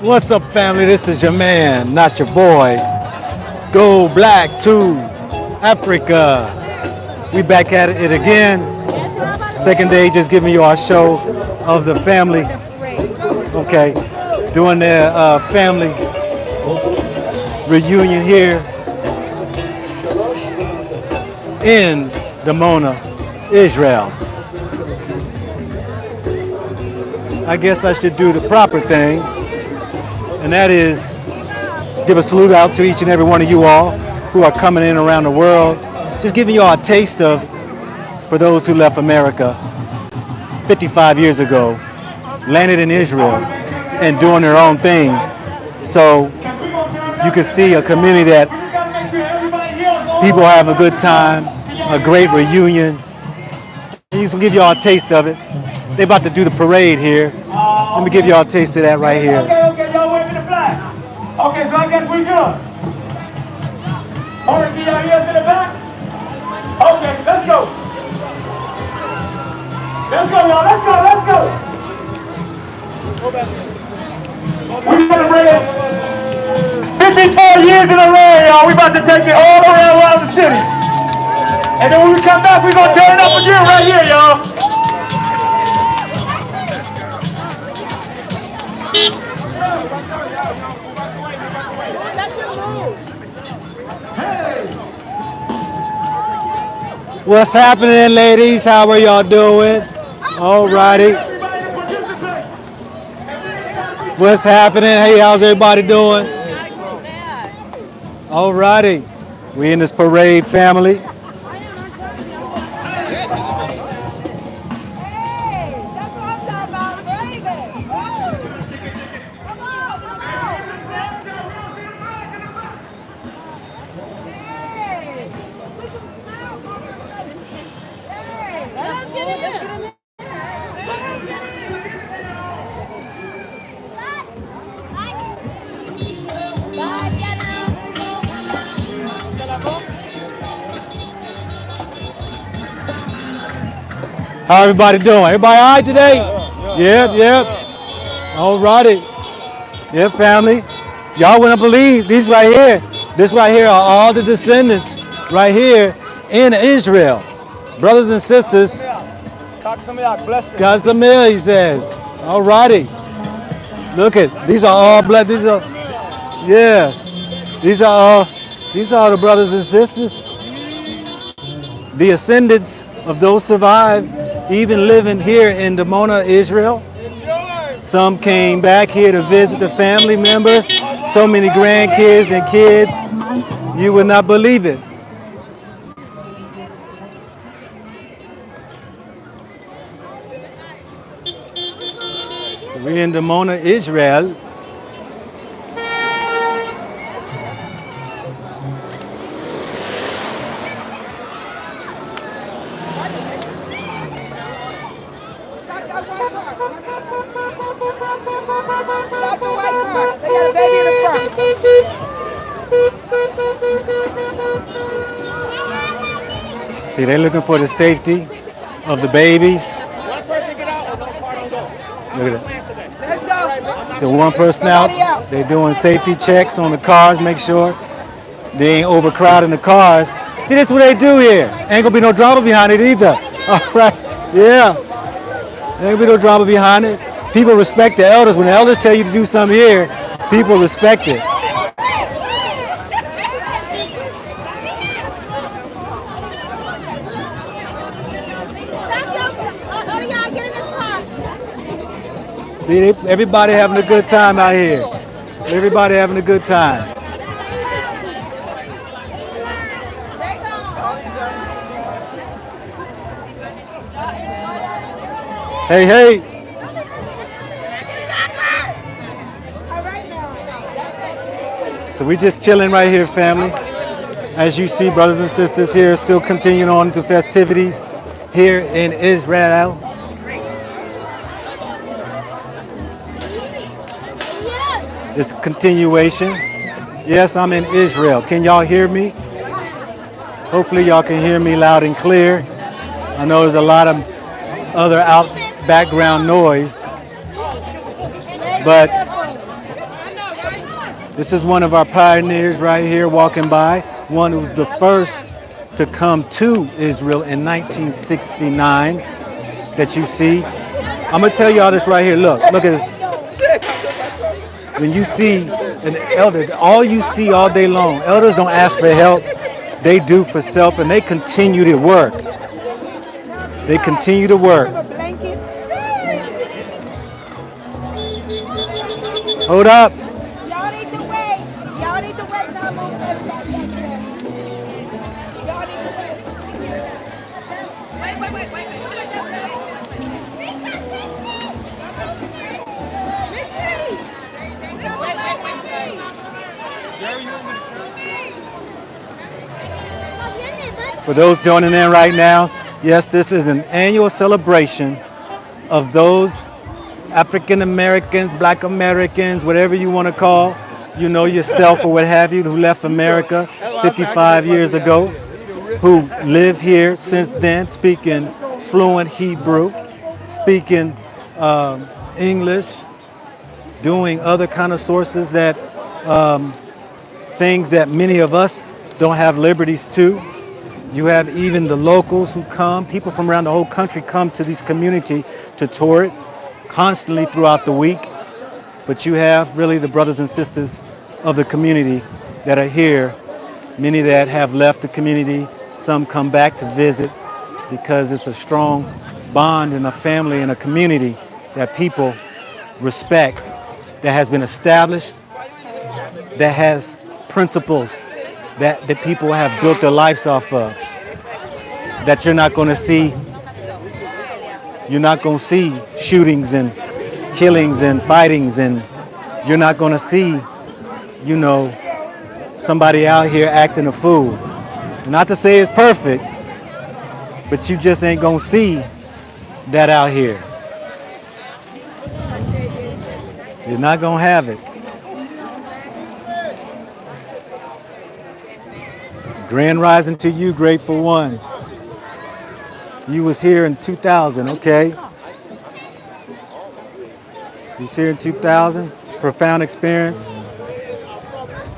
What's up, family? This is your man, not your boy. Go Black to Africa. We back at it again. Second day, just giving you our show of the family. Okay, doing their family reunion here in Dimona, Israel. I guess I should do the proper thing, and that is give a salute out to each and every one of you all who are coming in around the world. Just giving you all a taste of, for those who left America 55 years ago, landed in Israel and doing their own thing. So you can see a community that people are having a good time, a great reunion. And just give you all a taste of it. They're about to do the parade here. Let me give you all a taste of that right here. Okay, y'all waving the flag. Okay, so I guess we good. All right, y'all ears in the back? Okay, let's go. Let's go, y'all. Let's go, let's go. We celebrated 54 years in a row, y'all. We about to take it all around the city. And then when we come back, we're going to turn it up again right here, y'all. What's happening, ladies? How are y'all doing? All righty. What's happening? Hey, how's everybody doing? All righty. We in this parade family. How everybody doing? Everybody all right today? Yep. All righty. Yep, family. Y'all wouldn't believe these right here. This right here are all the descendants right here in Israel. Brothers and sisters. Kasamil, he says. All righty. Look at, these are all blood. These are the brothers and sisters. The ascendants of those survived, even living here in Dimona, Israel. Some came back here to visit the family members. So many grandkids and kids. You would not believe it. So we're in Dimona, Israel. See, they're looking for the safety of the babies. Look at that. So one person out, they're doing safety checks on the cars, make sure they ain't overcrowding the cars. See, that's what they do here. Ain't gonna be no drama behind it either. All right, yeah. Ain't gonna be no drama behind it. People respect the elders. When the elders tell you to do something here, people respect it. See, everybody having a good time out here. Everybody having a good time. Hey. So we just chilling right here, family. As you see, brothers and sisters here still continuing on to festivities here in Israel. It's a continuation. Yes, I'm in Israel. Can y'all hear me? Hopefully y'all can hear me loud and clear. I know there's a lot of other background noise, but This is one of our pioneers right here walking by, one who was the first to come to Israel in 1969 that you see. I'm gonna tell y'all this right here. Look at this. When you see an elder, all you see all day long, elders don't ask for help. They do for self and they continue to work. They continue to work. Hold up. Y'all need to wait. Y'all need to wait till I move everybody back there. Y'all need to wait. Wait. For those joining in right now, yes, this is an annual celebration of those African Americans, Black Americans, whatever you want to call, you know, yourself or what have you, who left America 55 years ago, who live here since then, speaking fluent Hebrew, speaking English, doing other kind of sources that, things that many of us don't have liberties to. You have even the locals who come, people from around the whole country come to this community to tour it constantly throughout the week. But you have really the brothers and sisters of the community that are here, many that have left the community, some come back to visit because it's a strong bond in a family and a community that people respect, that has been established, that has principles that the people have built their lives off of, that you're not going to see shootings and killings and fightings, and you're not going to see, you know, somebody out here acting a fool. Not to say it's perfect, but you just ain't going to see that out here. You're not going to have it. Grand rising to you, Grateful One. You was here in 2000, okay? You was here in 2000, profound experience.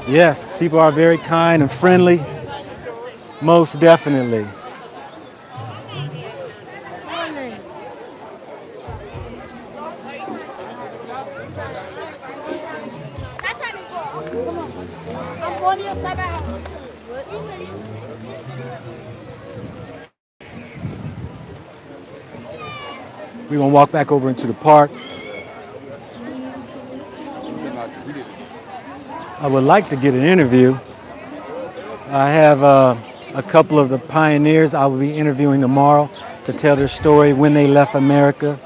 Yes, people are very kind and friendly, most definitely. We're gonna walk back over into the park. I would like to get an interview. I have a couple of the pioneers I will be interviewing tomorrow to tell their story when they left America,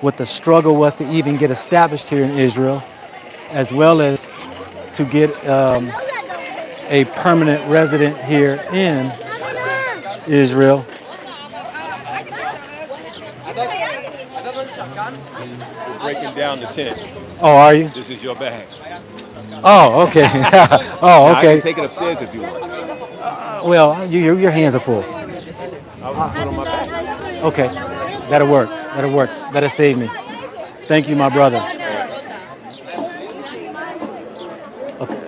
what the struggle was to even get established here in Israel, as well as to get a permanent resident here in Israel. Breaking down the tent. Oh, are you? This is your bag. Oh, okay. Oh, I okay. can take it upstairs if you want. Well, your hands are full. I was gonna put on my bag. Okay, that'll work. That'll work. That'll save me. Thank you, my brother. Okay.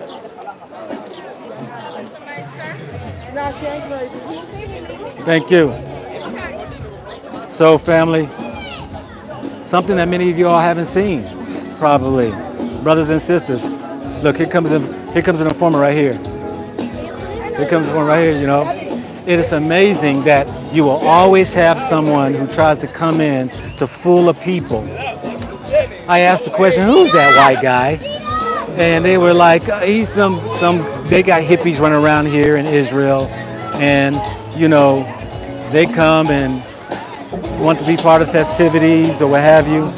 Thank you. So, family, something that many of you all haven't seen, probably, brothers and sisters. Look, here comes an informant right here. Here comes an informant right here. You know, it is amazing that you will always have someone who tries to come in to fool the people. I asked the question, "Who's that white guy?" And they were like, "He's some." They got hippies running around here in Israel, and you know, they come and want to be part of festivities or what have you.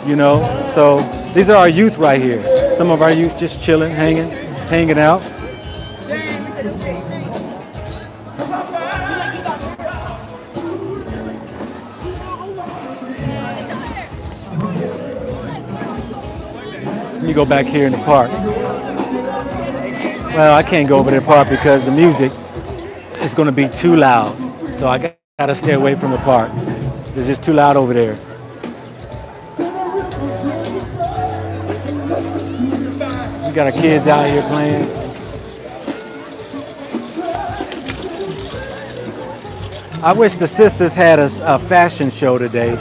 You know, so these are our youth right here. Some of our youth just chilling, hanging out. Let me go back here in the park. Well, I can't go over to the park because the music is going to be too loud. So I got to stay away from the park. It's just too loud over there. got our kids out here playing. I wish the sisters had a fashion show today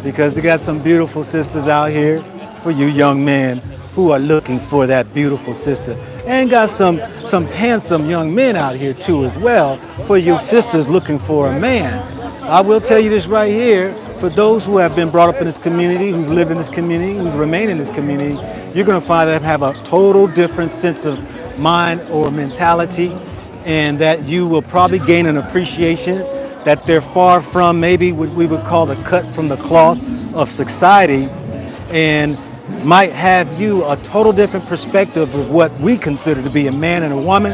because they got some beautiful sisters out here for you young men who are looking for that beautiful sister. And got some handsome young men out here too as well for you sisters looking for a man. I will tell you this right here, for those who have been brought up in this community, who's lived in this community, who's remained in this community, you're gonna find them have a total different sense of mind or mentality, and that you will probably gain an appreciation that they're far from maybe what we would call the cut from the cloth of society, and might have you a total different perspective of what we consider to be a man and a woman,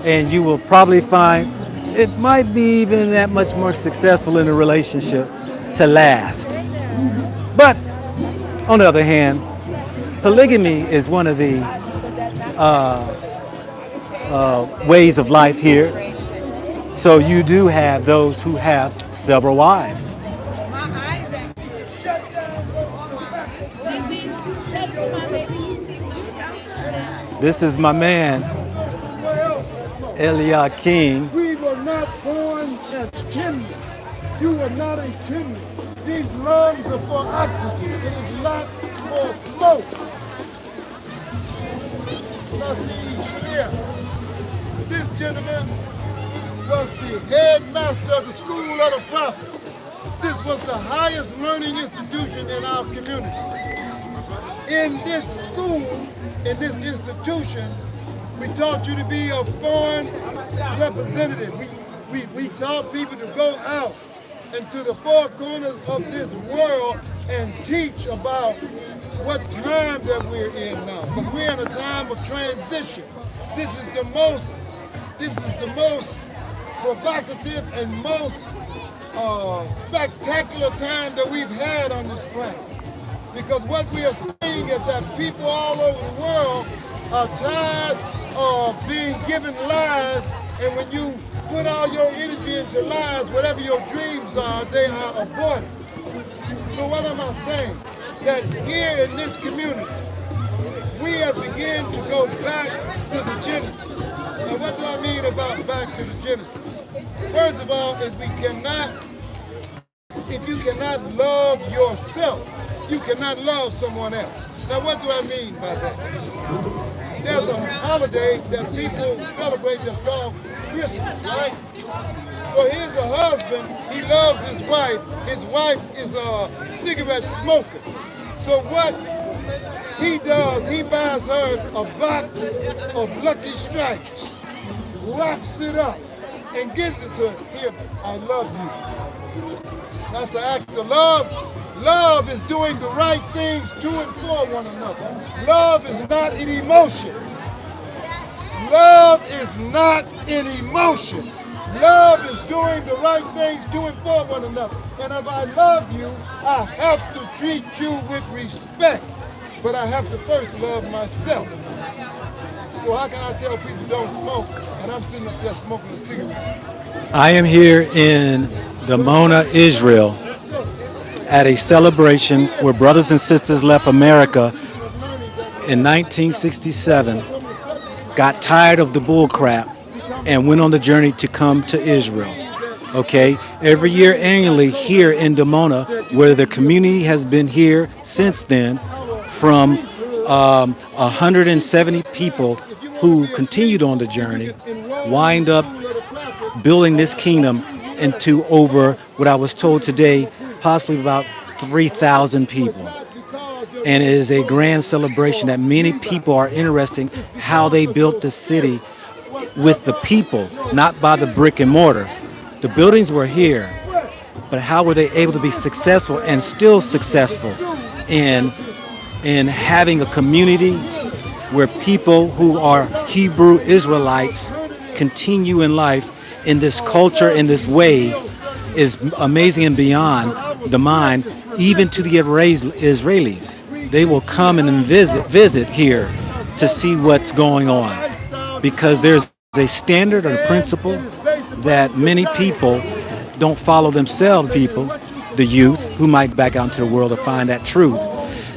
and you will probably find it might be even that much more successful in a relationship to last. But on the other hand, polygamy is one of the ways of life here. So you do have those who have several wives. This is my man, King. We were not born as chimneys. You are not a chimney. These lungs are for oxygen. It is not for smoke. Now see here, this gentleman was the headmaster of the School of the Prophets. This was the highest learning institution in our community. In this school, in this institution, we taught you to be a foreign representative. We taught people to go out into the four corners of this world and teach about what time that we're in now. Because we're in a time of transition. This is the most provocative and most spectacular time that we've had on this planet. Because what we are seeing is that people all over the world are tired of being given lies, and when you put all your energy into lies, whatever your dreams are, they are aborted. So what am I saying? That here in this community, we have begun to go back to the Genesis. Now what do I mean about back to the Genesis? First of all, if you cannot love yourself, you cannot love someone else. Now what do I mean by that? There's a holiday that people celebrate that's called Christmas, right? So here's a husband, he loves his wife is a cigarette smoker. So what he does, he buys her a box of Lucky Strikes, wraps it up, and gives it to her. Here, I love you. That's an act of love. Love is doing the right things to and for one another. Love is not an emotion. Love is not an emotion. Love is doing the right things to and for one another. And if I love you, I have to treat you with respect. But I have to first love myself. So how can I tell people don't smoke and I'm sitting up there smoking a cigarette? I am here in Dimona, Israel, at a celebration where brothers and sisters left America in 1967, got tired of the bull crap, and went on the journey to come to Israel. Okay, every year annually here in Dimona, where the community has been here since then, from 170 people who continued on the journey, wind up building this kingdom into over what I was told today, possibly about 3,000 people. And it is a grand celebration that many people are interested in how they built the city with the people, not by the brick and mortar. The buildings were here, but how were they able to be successful and still successful in having a community where people who are Hebrew Israelites continue in life in this culture, in this way, is amazing and beyond the mind, even to the Israelis. They will come and visit here to see what's going on, because there's a standard or a principle that many people don't follow themselves, the youth who might back out into the world to find that truth.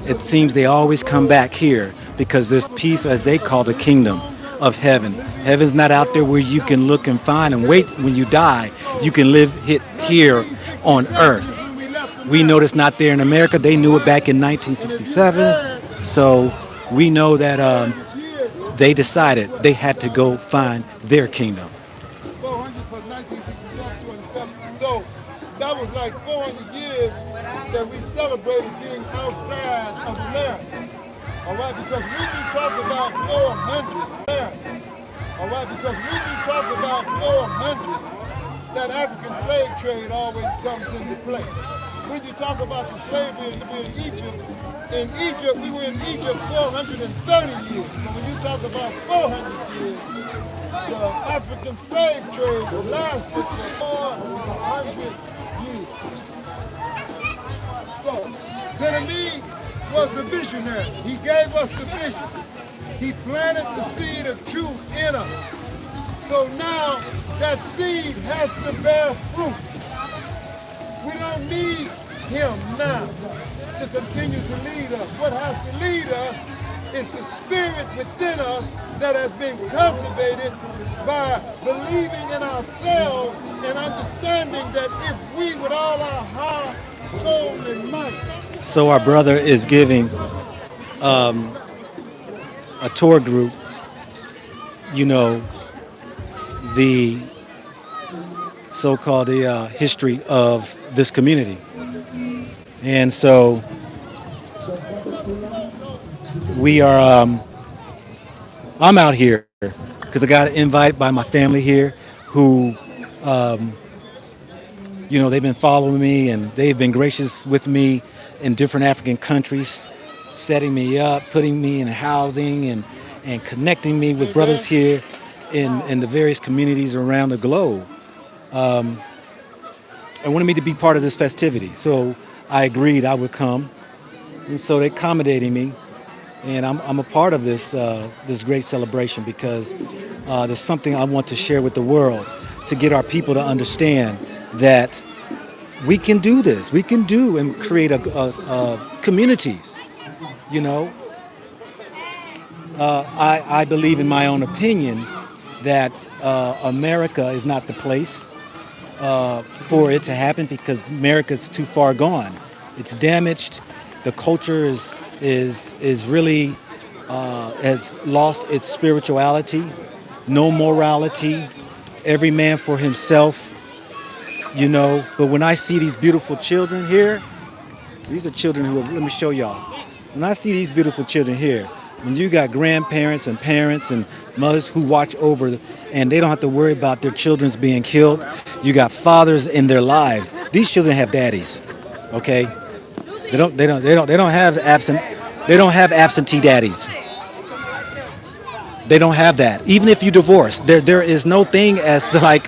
It seems they always come back here because there's peace, as they call the kingdom of heaven. Heaven's not out there where you can look and find and wait when you die. You can live it here on earth. We know it's not there in America. They knew it back in 1967. So we know that they decided they had to go find their kingdom. 400 for 1967, 207. So that was like 400 years that we celebrated being outside of America. All right, because when we talk about 400, all right, because when we talk about 400, that African slave trade always comes into play. When you talk about the slavery in Egypt, we were in Egypt 430 years. So when you talk about 400 years, the African slave trade lasted for 400 years. So, Benjamin was the visionary. He gave us the vision. He planted the seed of truth in us. So now that seed has to bear fruit. We don't need him now to continue to lead us. What has to lead us is the spirit within us that has been cultivated by believing in ourselves and understanding that if we with all our heart, soul, and might. So our brother is giving a tour group, the so-called history of this community. And so we are, I'm out here because I got invited by my family here who, they've been following me and they've been gracious with me in different African countries, setting me up, putting me in housing and connecting me with brothers here in the various communities around the globe. And wanted me to be part of this festivity. So I agreed I would come. And so they accommodating me. And I'm a part of this this great celebration because there's something I want to share with the world to get our people to understand that we can do this. We can do and create communities, I believe in my own opinion that America is not the place for it to happen because America's too far gone. It's damaged. The culture is really has lost its spirituality, no morality, every man for himself, But when I see these beautiful children here, these are children who, let me show y'all. When I see these beautiful children here, when you got grandparents and parents and mothers who watch over and they don't have to worry about their children's being killed, you got fathers in their lives. These children have daddies, okay? They don't have absentee daddies. They don't have that. Even if you divorce, there is no thing as like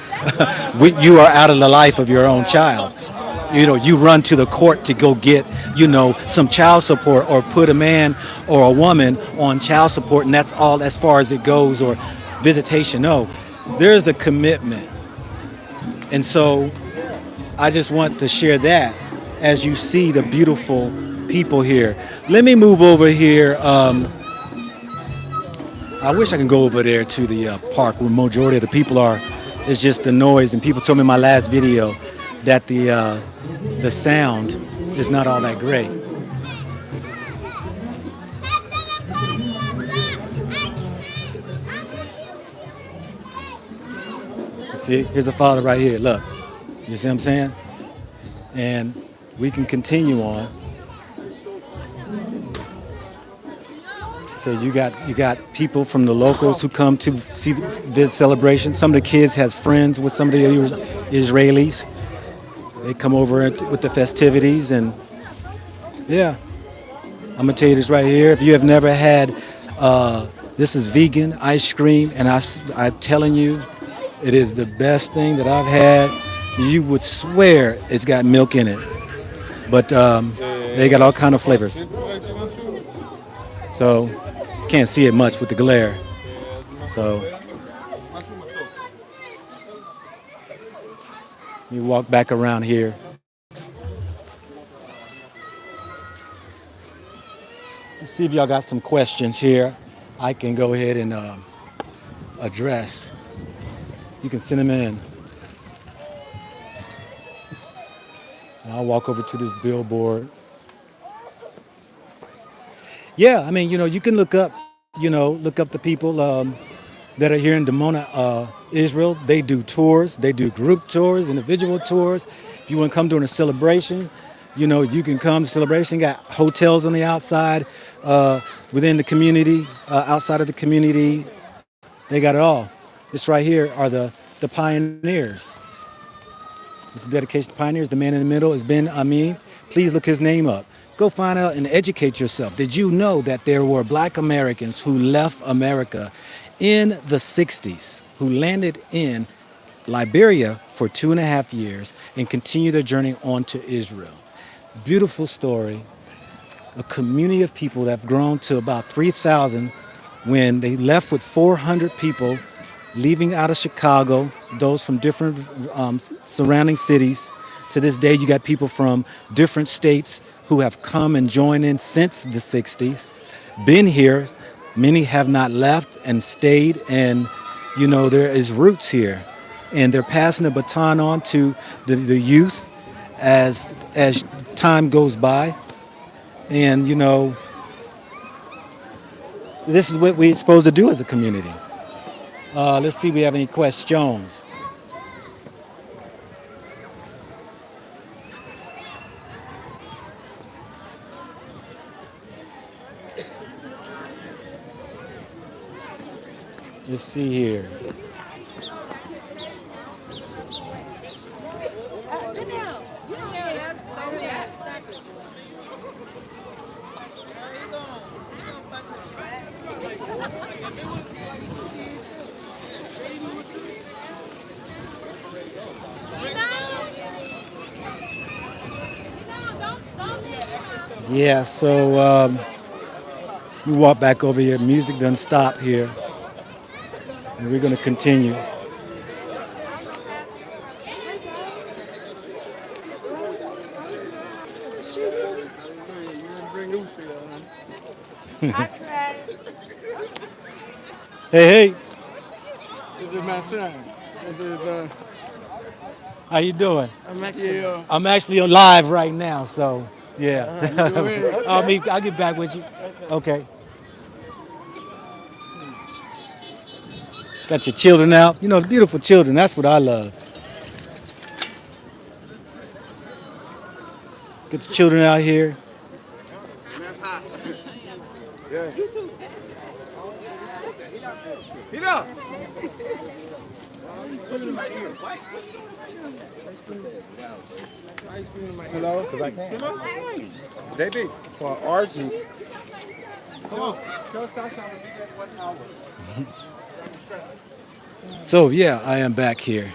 you are out of the life of your own child. You run to the court to go get, some child support or put a man or a woman on child support and that's all as far as it goes or visitation. No, there's a commitment. And so I just want to share that as you see the beautiful people here. Let me move over here. I wish I could go over there to the park where majority of the people are. It's just the noise, and people told me in my last video that the sound is not all that great. See, here's a father right here. Look, you see what I'm saying? And we can continue on. So you got people from the locals who come to see this celebration. Some of the kids has friends with some of the Israelis. They come over with the festivities, and yeah, I'm gonna tell you this right here. If you have never had, this is vegan ice cream, and I'm telling you, it is the best thing that I've had. You would swear it's got milk in it, but they got all kind of flavors. So can't see it much with the glare. So you walk back around here. Let's see if y'all got some questions here. I can go ahead and address. You can send them in. And I'll walk over to this billboard. Yeah, I mean, you can look up, look up the people that are here in Dimona, Israel. They do tours. They do group tours, individual tours. If you want to come during a celebration, you can come to celebration. Got hotels on the outside, within the community, outside of the community. They got it all. This right here are the pioneers. This is dedication to pioneers. The man in the middle is Ben Amin. Please look his name up. Go find out and educate yourself. Did you know that there were black Americans who left America in the 60s, who landed in Liberia for 2.5 years and continued their journey on to Israel? Beautiful story. A community of people that have grown to about 3,000 when they left with 400 people leaving out of Chicago, those from different surrounding cities. To this day, you got people from different states who have come and joined in since the 60s, been here. Many have not left and stayed, and there is roots here. And they're passing the baton on to the youth as time goes by. And, this is what we're supposed to do as a community. Let's see if we have any questions. Let's see here. Yeah, so we walk back over here. Music doesn't stop here. And we're going to continue. Hey. This is my son. This is, How you doing? yeah. I'm actually live right now, so yeah. Go ahead. I'll get back with you. Okay. Got your children out. The beautiful children. That's what I love. Get the children out here. Hello? Because I can. They be. For Archie. Come on. Tell Southtown to be there 1 hour. So yeah, I am back here.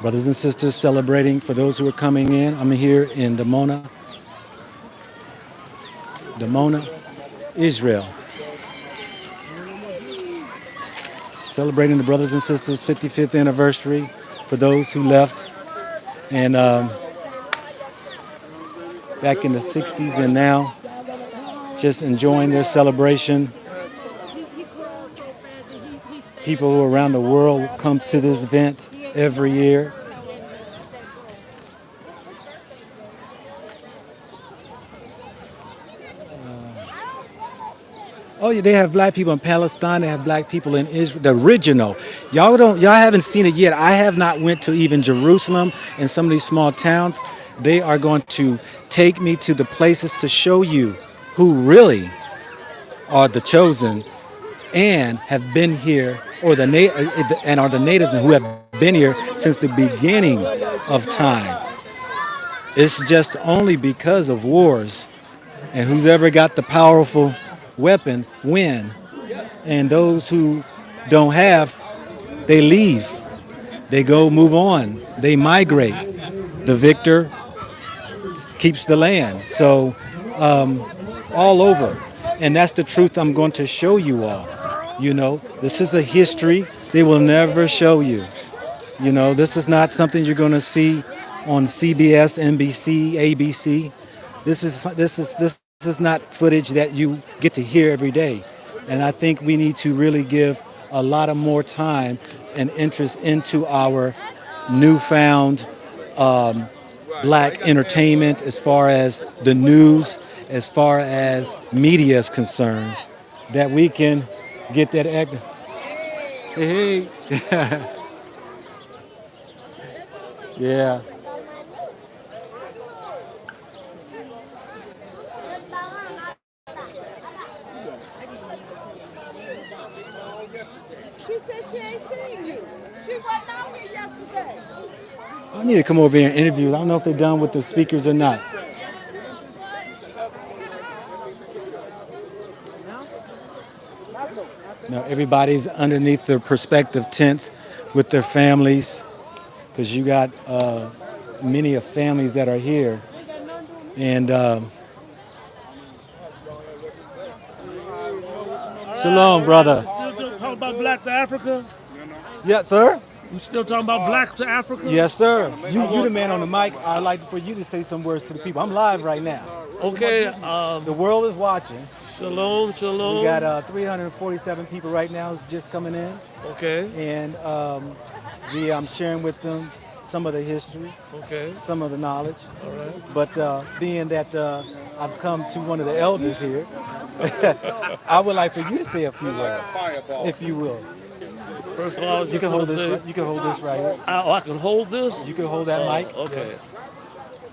Brothers and sisters celebrating for those who are coming in. I'm here in Dimona, Israel. Celebrating the brothers and sisters 55th anniversary for those who left. And back in the 60s and now, just enjoying their celebration. People who around the world come to this event every year. Oh yeah, they have black people in Palestine. They have black people in Israel. The original. Y'all haven't seen it yet. I have not went to even Jerusalem and some of these small towns. They are going to take me to the places to show you who really are the chosen and have been here, or and are the natives and who have been here since the beginning of time. It's just only because of wars, and who's ever got the powerful weapons win, and those who don't have, they leave, they go move on, they migrate. The victor keeps the land. So all over, and that's the truth I'm going to show you all. This is a history they will never show you. This is not something you're going to see on CBS, NBC, ABC. This is not footage that you get to hear every day, and I think we need to really give a lot of more time and interest into our newfound black entertainment as far as the news, as far as media is concerned, that we can get that act. Hey, hey. Yeah. She said she ain't seen you. She wasn't out here yesterday. I need to come over here and interview. I don't know if they're done with the speakers or not. Now everybody's underneath their perspective tents with their families, because you got many of families that are here, and shalom, brother. Still talking about black to Africa? Yes, sir. You still talking about black to Africa? Yes, sir. You the man on the mic. I'd like for you to say some words to the people. I'm live right now. Okay. The world is watching. Shalom, shalom. We got 347 people right now just coming in, Okay. and I'm sharing with them some of the history, Okay. some of the knowledge. All right. But being that I've come to one of the elders here, I would like for you to say a few words, if you will. First of all, You can hold this. You can hold this right here. I can hold this? You can hold that mic. Okay. Yes.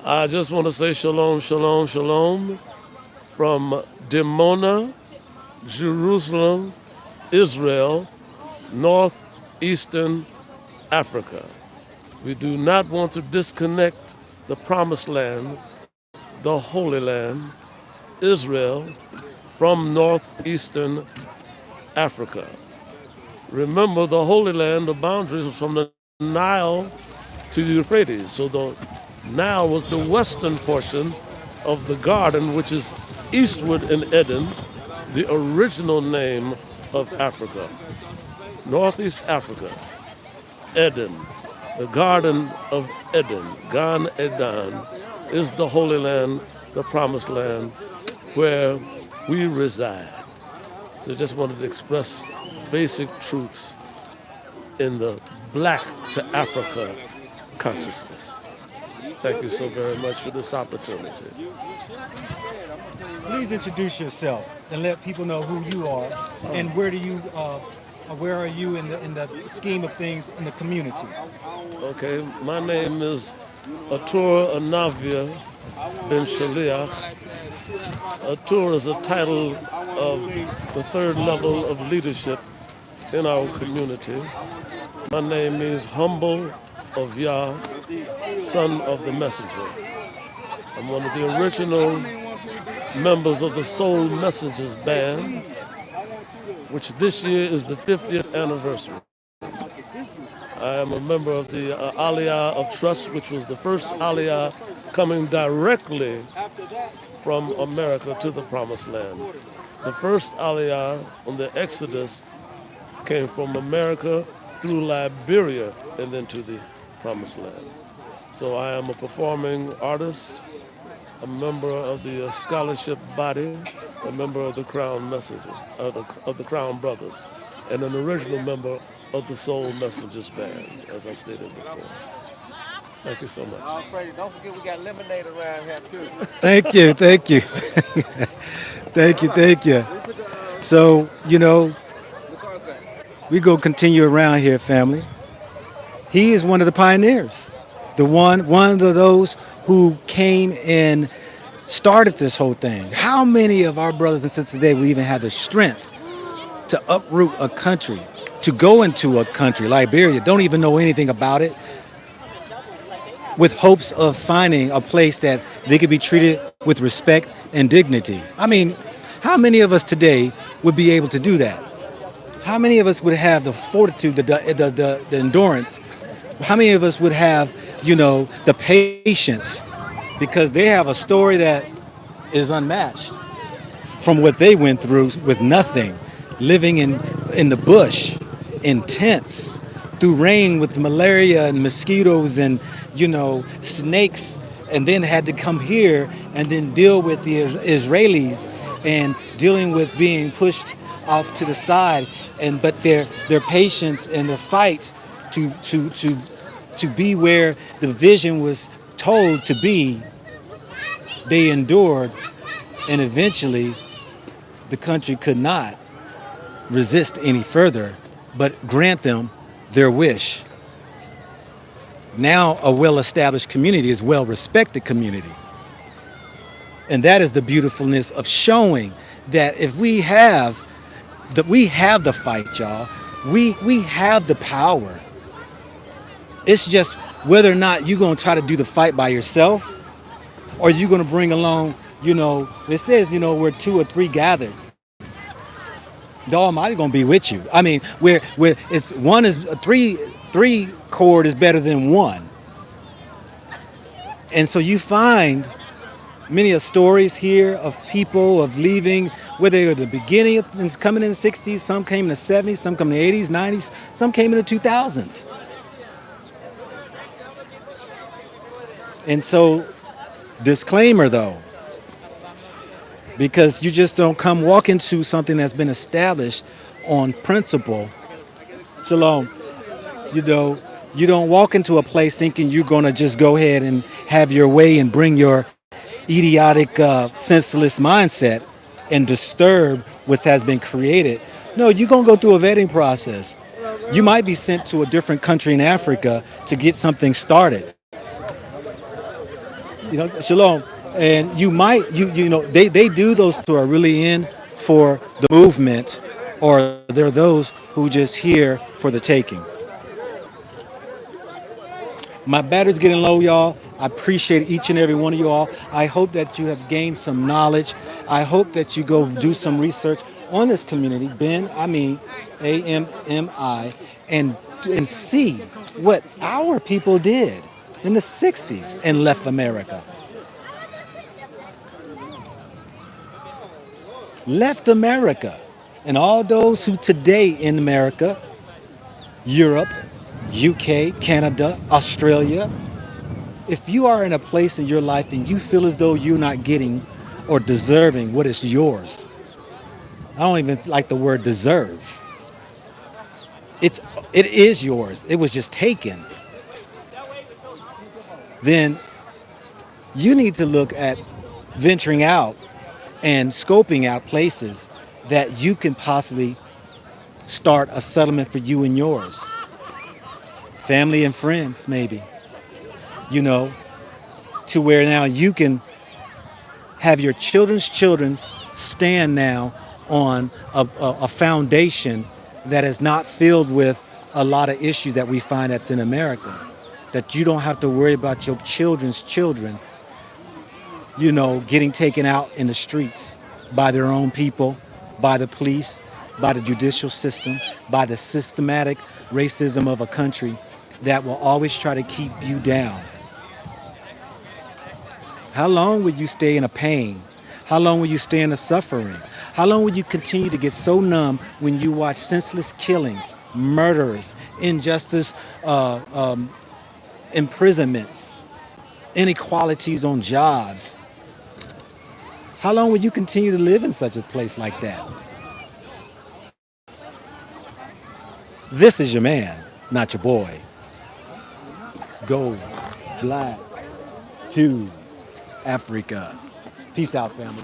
I just want to say shalom, shalom, shalom from Dimona, Jerusalem, Israel, northeastern Africa. We do not want to disconnect the promised land, the Holy Land, Israel, from northeastern Africa. Remember, the Holy Land, the boundaries are from the Nile to the Euphrates. So the Nile was the western portion of the garden, which is eastward in Eden, the original name of Africa. Northeast Africa, Eden, the Garden of Eden, Gan Eden, is the Holy Land, the Promised Land, where we reside. So just wanted to express basic truths in the black to Africa consciousness. Thank you so very much for this opportunity. Please introduce yourself and let people know who you are and where are you in the scheme of things in the community. Okay, my name is Atur Anavia Ben Shaliach. Atur is a title of the third level of leadership in our community. My name means humble of Yah, son of the messenger. I'm one of the original members of the Soul Messengers Band, which this year is the 50th anniversary. I am a member of the Aliyah of Trust, which was the first Aliyah coming directly from America to the Promised Land. The first Aliyah on the Exodus came from America through Liberia and then to the Promised Land. So I am a performing artist, a member of the scholarship body, a member of the Crown Messengers, of the Crown Brothers, and an original member of the Soul Messengers Band, as I stated before. Thank you so much. Don't forget we got lemonade around here too. Thank you, thank you. Thank you. So, we go continue around here, family. He is one of the pioneers. One of those who came and started this whole thing. How many of our brothers and sisters today would even have the strength to uproot a country, to go into a country, Liberia, don't even know anything about it, with hopes of finding a place that they could be treated with respect and dignity? I mean, how many of us today would be able to do that? How many of us would have the fortitude, the endurance? How many of us would have, the patience? Because they have a story that is unmatched from what they went through with nothing, living in the bush, in tents, through rain with malaria and mosquitoes and, snakes, and then had to come here and then deal with the Israelis and dealing with being pushed off to the side, and but their patience and their fight to be where the vision was told to be, they endured, and eventually the country could not resist any further but grant them their wish. Now a well-established community is well-respected community. And that is the beautifulness of showing that if we have the fight, y'all. We have the power. It's just whether or not you're gonna try to do the fight by yourself, or you're gonna bring along, it says, where two or three gathered, the Almighty gonna be with you. I mean, where it's one is three chord is better than one. And so you find many of stories here of people of leaving, whether they were the beginning of coming in the 60s, some came in the 70s, some came in the 80s, 90s, some came in the 2000s. And so, disclaimer though, because you just don't come walk into something that's been established on principle. Shalom. You don't walk into a place thinking you're going to just go ahead and have your way and bring your idiotic, senseless mindset and disturb what has been created. No, you're going to go through a vetting process. You might be sent to a different country in Africa to get something started. Shalom. And you might, they do those who are really in for the movement, or there are those who just here for the taking. My battery's getting low, y'all. I appreciate each and every one of you all. I hope that you have gained some knowledge. I hope that you go do some research on this community, AMMI, and see what our people did in the 60s and left America. Left America. And all those who today in America, Europe, UK, Canada, Australia, if you are in a place in your life and you feel as though you're not getting or deserving what is yours, I don't even like the word deserve. It is yours. It was just taken. Then you need to look at venturing out and scoping out places that you can possibly start a settlement for you and yours. Family and friends, maybe. To where now you can have your children's children stand now on a foundation that is not filled with a lot of issues that we find that's in America. That you don't have to worry about your children's children, getting taken out in the streets by their own people, by the police, by the judicial system, by the systematic racism of a country that will always try to keep you down. How long will you stay in a pain? How long will you stay in the suffering? How long will you continue to get so numb when you watch senseless killings, murders, injustice, imprisonments, inequalities on jobs? How long will you continue to live in such a place like that? This is your man, not your boy. Gold, black, to Africa. Peace out, family.